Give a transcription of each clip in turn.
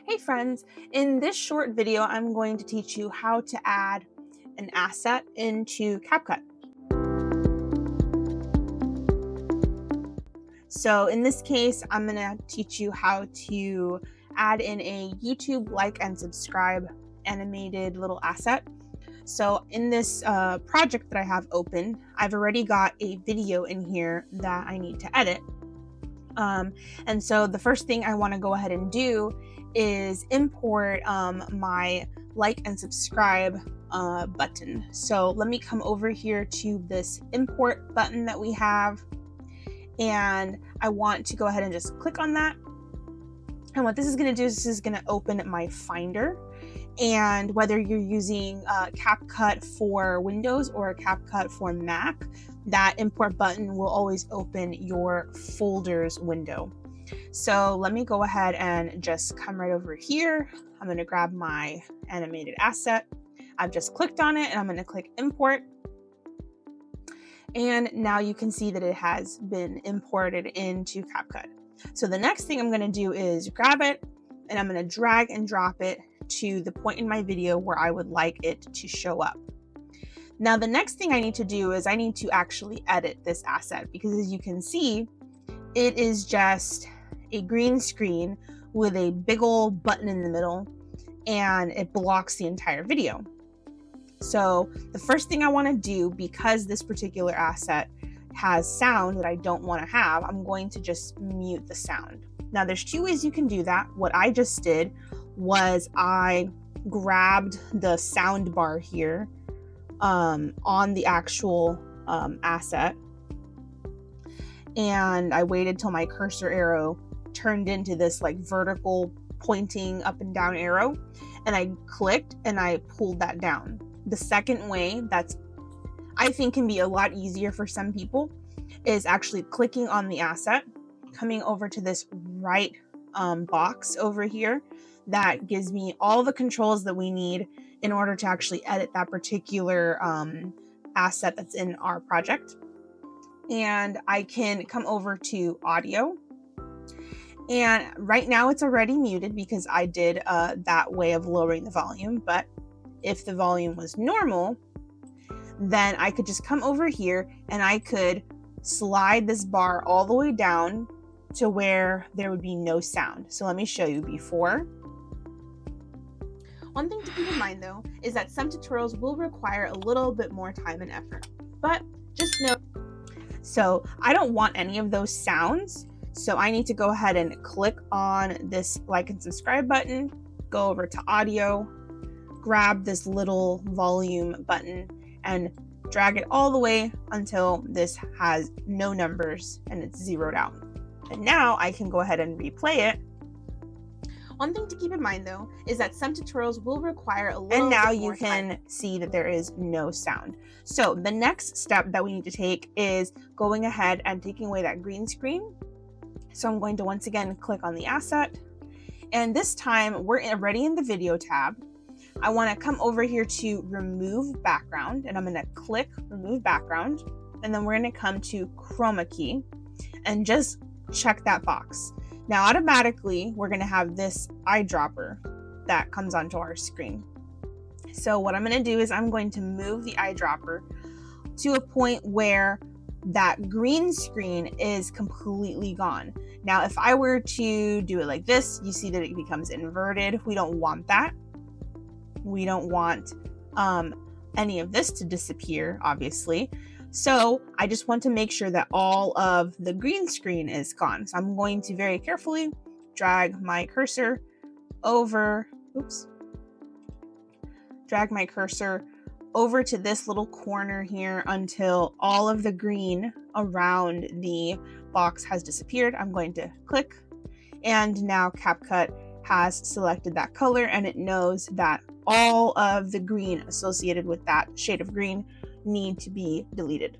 Hey friends, in this short video, I'm going to teach you how to add an asset into CapCut. So in this case, I'm going to teach you how to add in a YouTube like and subscribe animated little asset. So in this project that I have open, I've already got a video in here that I need to edit. And so the first thing I want to go ahead and do is import my like and subscribe button. So let me come over here to this import button that we have, and I want to go ahead and just click on that. And what this is going to do is this is going to open my Finder. And whether you're using CapCut for Windows or CapCut for Mac, that import button will always open your folders window. So let me go ahead and just come right over here. I'm going to grab my animated asset. I've just clicked on it and I'm going to click import. And now you can see that it has been imported into CapCut. So the next thing I'm going to do is grab it and I'm going to drag and drop it to the point in my video where I would like it to show up. Now, the next thing I need to do is I need to actually edit this asset, because as you can see, it is just a green screen with a big old button in the middle, and it blocks the entire video. So the first thing I want to do, because this particular asset has sound that I don't want to have, I'm going to just mute the sound. Now, there's two ways you can do that. What I just did was I grabbed the sound bar here on the actual asset, and I waited till my cursor arrow turned into this like vertical pointing up and down arrow, and I clicked and I pulled that down. The second way, that's I think can be a lot easier for some people, is actually clicking on the asset, coming over to this right box over here that gives me all the controls that we need in order to actually edit that particular asset that's in our project. And I can come over to audio. And right now it's already muted because I did that way of lowering the volume. But if the volume was normal, then I could just come over here and I could slide this bar all the way down to where there would be no sound. So let me show you before. One thing to keep in mind though is that some tutorials will require a little bit more time and effort, but just know. So I don't want any of those sounds. So I need to go ahead and click on this like and subscribe button, go over to audio, grab this little volume button and drag it all the way until this has no numbers and it's zeroed out. And now I can go ahead and replay it. One thing to keep in mind though is that some tutorials will require a little bit more time. And now you can see that there is no sound. So the next step that we need to take is going ahead and taking away that green screen. So I'm going to once again click on the asset, and this time we're already in the video tab. I want to come over here to remove background, and I'm going to click remove background, and then we're going to come to chroma key and just check that box. Now automatically we're going to have this eyedropper that comes onto our screen. So what I'm going to do is I'm going to move the eyedropper to a point where that green screen is completely gone. Now if I were to do it like this, you see that it becomes inverted. We don't want that. We don't want any of this to disappear, obviously. So I just want to make sure that all of the green screen is gone. So I'm going to very carefully drag my cursor over, drag my cursor over to this little corner here until all of the green around the box has disappeared. I'm going to click, and now CapCut has selected that color, and it knows that all of the green associated with that shade of green need to be deleted.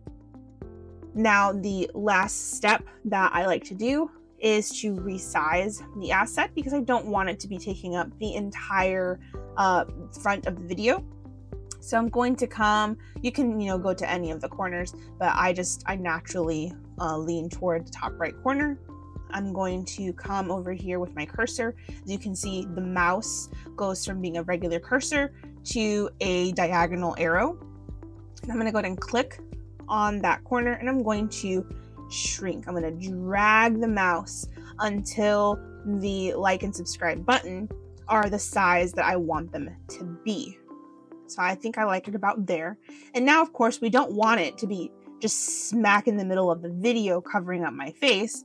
Now, the last step that I like to do is to resize the asset because I don't want it to be taking up the entire front of the video. So I'm going to come, you can, go to any of the corners, but I naturally lean toward the top right corner. I'm going to come over here with my cursor. As you can see, the mouse goes from being a regular cursor to a diagonal arrow. And I'm going to go ahead and click on that corner, and I'm going to shrink. I'm going to drag the mouse until the like and subscribe button are the size that I want them to be. So I think I like it about there. And now, of course, we don't want it to be just smack in the middle of the video covering up my face.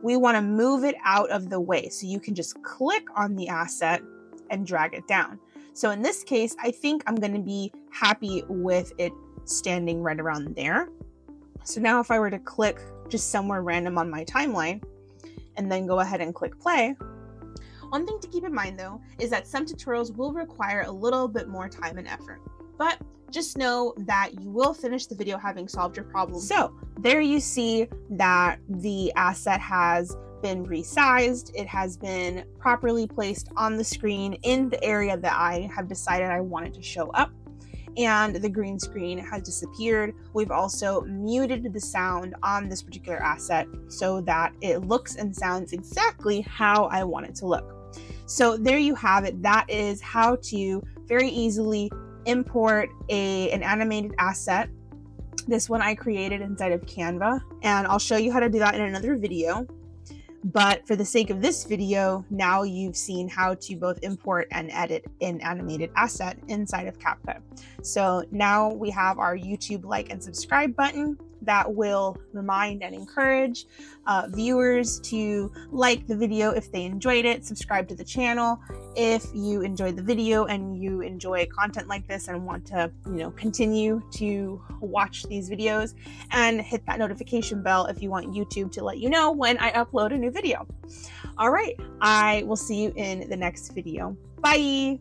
We want to move it out of the way. So you can just click on the asset and drag it down. So in this case, I think I'm going to be happy with it standing right around there. So now if I were to click just somewhere random on my timeline and then go ahead and click play, one thing to keep in mind though is that some tutorials will require a little bit more time and effort, but just know that you will finish the video having solved your problem. So there you see that the asset has been resized. It has been properly placed on the screen in the area that I have decided I wanted to show up. And the green screen has disappeared. We've also muted the sound on this particular asset so that it looks and sounds exactly how I want it to look. So there you have it. That is how to very easily import an animated asset. This one I created inside of Canva, and I'll show you how to do that in another video. But for the sake of this video, now you've seen how to both import and edit an animated asset inside of CapCut. So now we have our YouTube like and subscribe button that will remind and encourage viewers to like the video if they enjoyed it, subscribe to the channel if you enjoyed the video and you enjoy content like this and want to, continue to watch these videos, and hit that notification bell if you want YouTube to let you know when I upload a new video. All right, I will see you in the next video. Bye.